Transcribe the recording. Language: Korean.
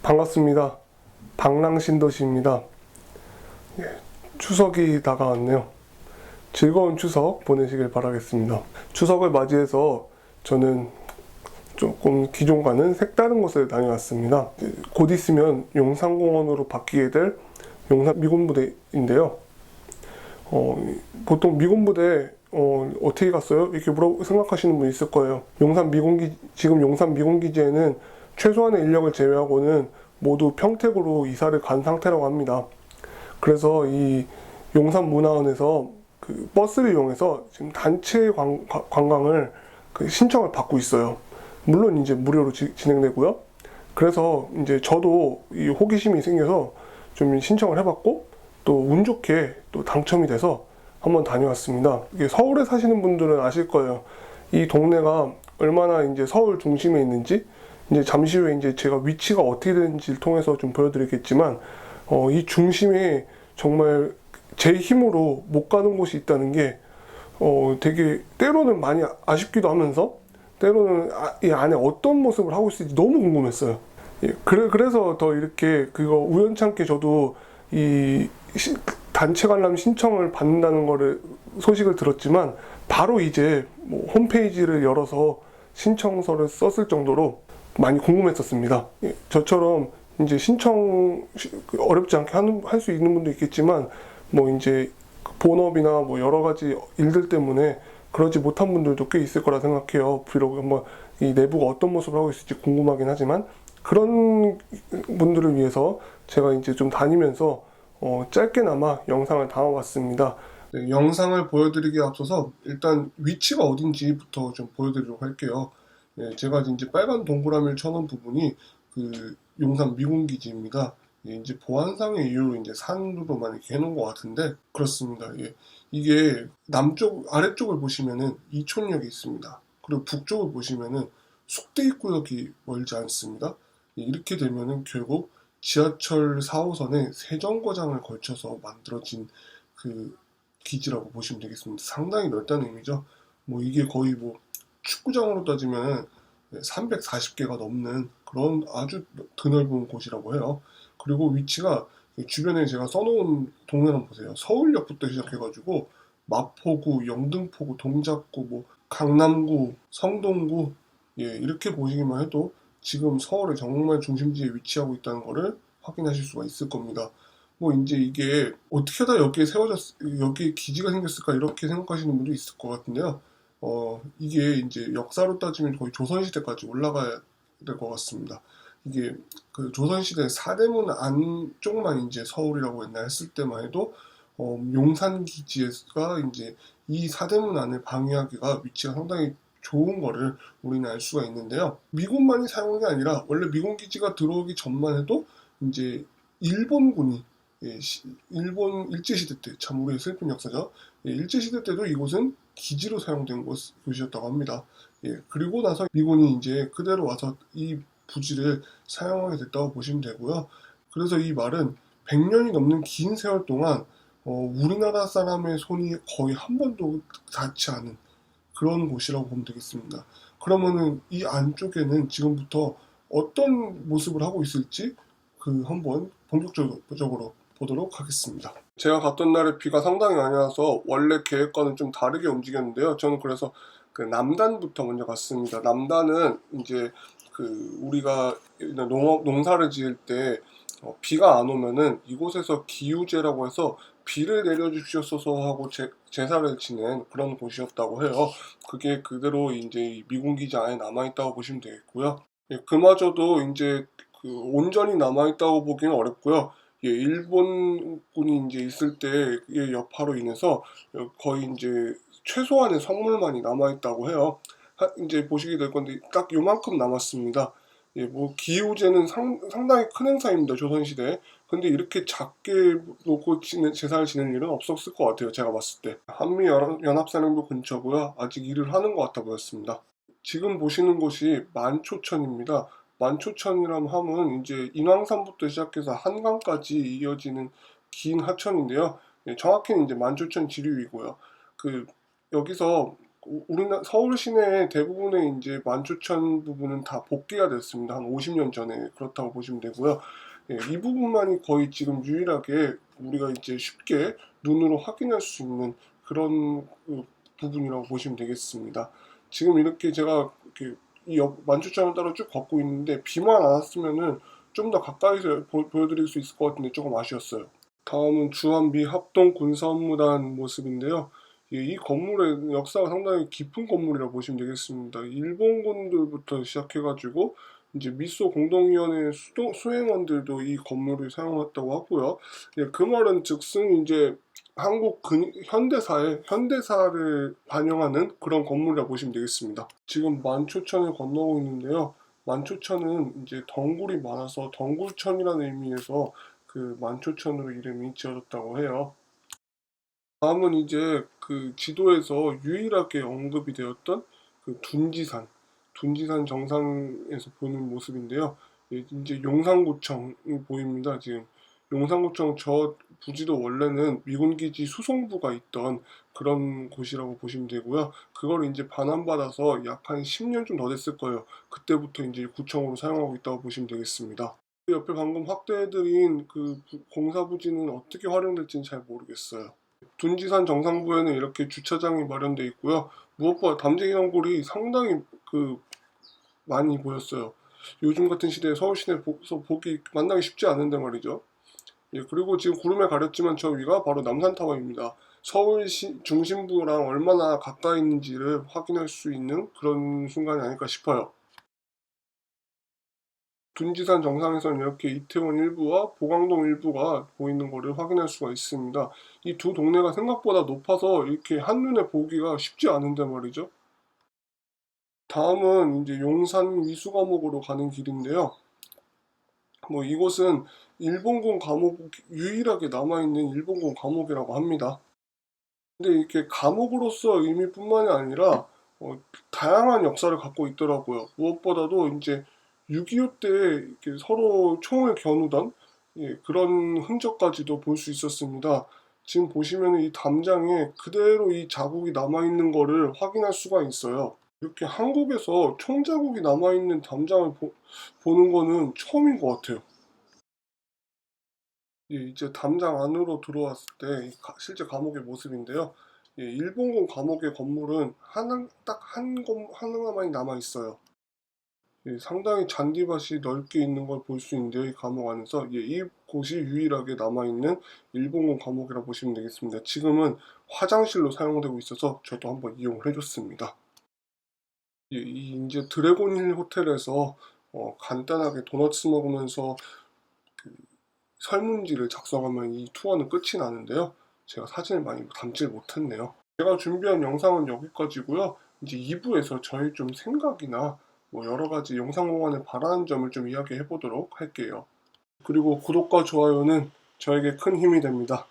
반갑습니다. 방랑신도시입니다. 예, 추석이 다가왔네요. 즐거운 추석 보내시길 바라겠습니다. 추석을 맞이해서 저는 조금 기존과는 색다른 곳을 다녀왔습니다. 곧 있으면 용산공원으로 바뀌게 될 용산 미군부대인데요. 보통 미군부대 어떻게 갔어요? 이렇게 생각하시는 분 있을 거예요. 지금 용산 미군기지에는 최소한의 인력을 제외하고는 모두 평택으로 이사를 간 상태라고 합니다. 그래서 이 용산문화원에서 그 버스를 이용해서 지금 단체 관광을 신청을 받고 있어요. 물론 이제 무료로 진행되고요. 그래서 이제 저도 이 호기심이 생겨서 좀 신청을 해봤고 또 운 좋게 또 당첨이 돼서 한번 다녀왔습니다. 이게 서울에 사시는 분들은 아실 거예요. 이 동네가 얼마나 이제 서울 중심에 있는지 이제 잠시 후에 이제 제가 위치가 어떻게 되는지를 통해서 좀 보여드리겠지만 이 중심에 정말 제 힘으로 못 가는 곳이 있다는 게 되게 때로는 많이 아쉽기도 하면서 때로는 이 안에 어떤 모습을 하고 있을지 너무 궁금했어요. 예, 그래서 더 이렇게 그거 우연찮게 저도 이 단체 관람 신청을 받는다는 거를 소식을 들었지만 바로 이제 뭐 홈페이지를 열어서 신청서를 썼을 정도로 많이 궁금했었습니다. 예, 저처럼 이제 신청 어렵지 않게 할 수 있는 분도 있겠지만 뭐 이제 본업이나 뭐 여러 가지 일들 때문에 그러지 못한 분들도 꽤 있을 거라 생각해요. 비록 한번 이 내부가 어떤 모습을 하고 있을지 궁금하긴 하지만 그런 분들을 위해서 제가 이제 좀 다니면서 짧게나마 영상을 담아봤습니다. 네, 영상을 보여드리기에 앞서서 일단 위치가 어딘지부터 좀 보여드리도록 할게요. 예, 제가 이제 빨간 동그라미를 쳐놓은 부분이 그 용산 미군기지입니다. 예, 이제 보안상의 이유로 이제 산으로만 이렇게 해놓은 것 같은데 그렇습니다. 예, 이게 아래쪽을 보시면은 이촌역이 있습니다. 그리고 북쪽을 보시면은 숙대입구역이 멀지 않습니다. 예, 이렇게 되면은 결국 지하철 4호선의 세정거장을 걸쳐서 만들어진 그 기지라고 보시면 되겠습니다. 상당히 넓다는 의미죠. 뭐 이게 거의 뭐 축구장으로 따지면 340개가 넘는 그런 아주 드넓은 곳이라고 해요. 그리고 위치가 주변에 제가 써놓은 동네를 보세요. 서울역부터 시작해가지고 마포구, 영등포구, 동작구, 뭐 강남구, 성동구 이렇게 보시기만 해도 지금 서울의 정말 중심지에 위치하고 있다는 것을 확인하실 수가 있을 겁니다. 뭐 이제 이게 어떻게 하다 여기에 기지가 생겼을까 이렇게 생각하시는 분도 있을 것 같은데요. 이게 이제 역사로 따지면 거의 조선시대까지 올라가야 될 것 같습니다. 이게 그 조선시대 사대문 안쪽만 이제 서울이라고 옛날 했을 때만 해도 용산기지가 이제 이 사대문 안을 방위하기가 위치가 상당히 좋은 거를 우리는 알 수가 있는데요. 미군만이 사용한 게 아니라 원래 미군기지가 들어오기 전만 해도 이제 일본군이 일본 일제시대 때 참 우리의 슬픈 역사죠. 일제시대 때도 이곳은 기지로 사용된 곳이었다고 합니다. 그리고 나서 미군이 이제 그대로 와서 이 부지를 사용하게 됐다고 보시면 되고요. 그래서 이 말은 100년이 넘는 긴 세월 동안 우리나라 사람의 손이 거의 한 번도 닿지 않은 그런 곳이라고 보면 되겠습니다. 그러면은 이 안쪽에는 지금부터 어떤 모습을 하고 있을지 한번 본격적으로 보도록 하겠습니다. 제가 갔던 날에 비가 상당히 많이 와서 원래 계획과는 좀 다르게 움직였는데요. 저는 그래서 그 남단부터 먼저 갔습니다. 남단은 이제 우리가 농사를 지을 때 비가 안 오면은 이곳에서 기우제라고 해서 비를 내려주시옵소서 하고 제사를 지낸 그런 곳이었다고 해요. 그게 그대로 이제 미군기지 안에 남아있다고 보시면 되겠고요. 그마저도 이제 온전히 남아있다고 보기는 어렵고요. 일본군이 이제 있을 때의 여파로 인해서 거의 이제 최소한의 성물만이 남아있다고 해요. 이제 보시게 될 건데 딱 요만큼 남았습니다. 뭐 기우제는 상당히 큰 행사입니다. 조선시대. 근데 이렇게 작게 놓고 제사를 지낼 일은 없었을 것 같아요. 제가 봤을 때. 한미연합사령부 근처고요. 아직 일을 하는 것 같아 보였습니다. 지금 보시는 곳이 만초천입니다. 만초천이라는 함은 이제 인왕산부터 시작해서 한강까지 이어지는 긴 하천인데요. 정확히는 이제 만초천 지류이고요. 여기서 우리나라 서울 시내 대부분의 이제 만초천 부분은 다 복귀가 됐습니다. 한 50년 전에 그렇다고 보시면 되고요. 예, 이 부분만이 거의 지금 유일하게 우리가 이제 쉽게 눈으로 확인할 수 있는 그런 부분이라고 보시면 되겠습니다. 지금 이렇게 제가 이렇게 만초천을 따라 쭉 걷고 있는데 비만 안 왔으면은 좀 더 가까이서 보여드릴 수 있을 것 같은데 조금 아쉬웠어요. 다음은 주한미 합동 군사업무단 모습인데요. 예, 이 건물의 역사가 상당히 깊은 건물이라고 보시면 되겠습니다. 일본군들부터 시작해가지고 이제 미소 공동위원회 수행원들도 이 건물을 사용했다고 하고요. 예, 그 말은 즉슨 이제 한국 현대사를 반영하는 그런 건물이라고 보시면 되겠습니다. 지금 만초천을 건너고 있는데요. 만초천은 이제 덩굴이 많아서 덩굴천이라는 의미에서 그 만초천으로 이름이 지어졌다고 해요. 다음은 이제 그 지도에서 유일하게 언급이 되었던 그 둔지산 정상에서 보는 모습인데요. 예, 이제 용산구청이 보입니다. 지금 용산구청 저 부지도 원래는 미군기지 수송부가 있던 그런 곳이라고 보시면 되고요. 그걸 이제 반환받아서 약 한 10년 좀 더 됐을 거예요. 그때부터 이제 구청으로 사용하고 있다고 보시면 되겠습니다. 그 옆에 방금 확대해드린 그 공사부지는 어떻게 활용될지는 잘 모르겠어요. 둔지산 정상부에는 이렇게 주차장이 마련되어 있고요. 무엇보다 담쟁이 덩굴이 상당히 많이 보였어요. 요즘 같은 시대에 서울 시내에서 만나기 쉽지 않은데 말이죠. 예, 그리고 지금 구름에 가렸지만 저 위가 바로 남산타워입니다. 서울시 중심부랑 얼마나 가까이 있는지를 확인할 수 있는 그런 순간이 아닐까 싶어요. 둔지산 정상에서는 이렇게 이태원 일부와 보강동 일부가 보이는 것을 확인할 수가 있습니다. 이 두 동네가 생각보다 높아서 이렇게 한눈에 보기가 쉽지 않은데 말이죠. 다음은 이제 용산 위수감옥으로 가는 길인데요. 뭐 이곳은 일본군 감옥, 유일하게 남아있는 일본군 감옥이라고 합니다. 근데 이렇게 감옥으로서 의미뿐만이 아니라 다양한 역사를 갖고 있더라고요. 무엇보다도 이제 6.25 때 이렇게 서로 총을 겨누던 예, 그런 흔적까지도 볼 수 있었습니다. 지금 보시면 이 담장에 그대로 이 자국이 남아있는 거를 확인할 수가 있어요. 이렇게 한국에서 총 자국이 남아있는 담장을 보는 거는 처음인 것 같아요. 예, 이제 담장 안으로 들어왔을 때 실제 감옥의 모습인데요. 예, 일본군 감옥의 건물은 딱 하나만이 남아 있어요. 예, 상당히 잔디밭이 넓게 있는 걸 볼 수 있는데요. 이 감옥 안에서 예, 이 곳이 유일하게 남아 있는 일본군 감옥이라 보시면 되겠습니다. 지금은 화장실로 사용되고 있어서 저도 한번 이용을 해줬습니다. 예, 이 이제 드래곤힐 호텔에서 간단하게 도너츠 먹으면서 그 설문지를 작성하면 이 투어는 끝이 나는데요. 제가 사진을 많이 담질 못했네요. 제가 준비한 영상은 여기까지고요. 이제 2부에서 저의 좀 생각이나 뭐 여러 가지 영상 공간에 바라는 점을 좀 이야기해 보도록 할게요. 그리고 구독과 좋아요는 저에게 큰 힘이 됩니다.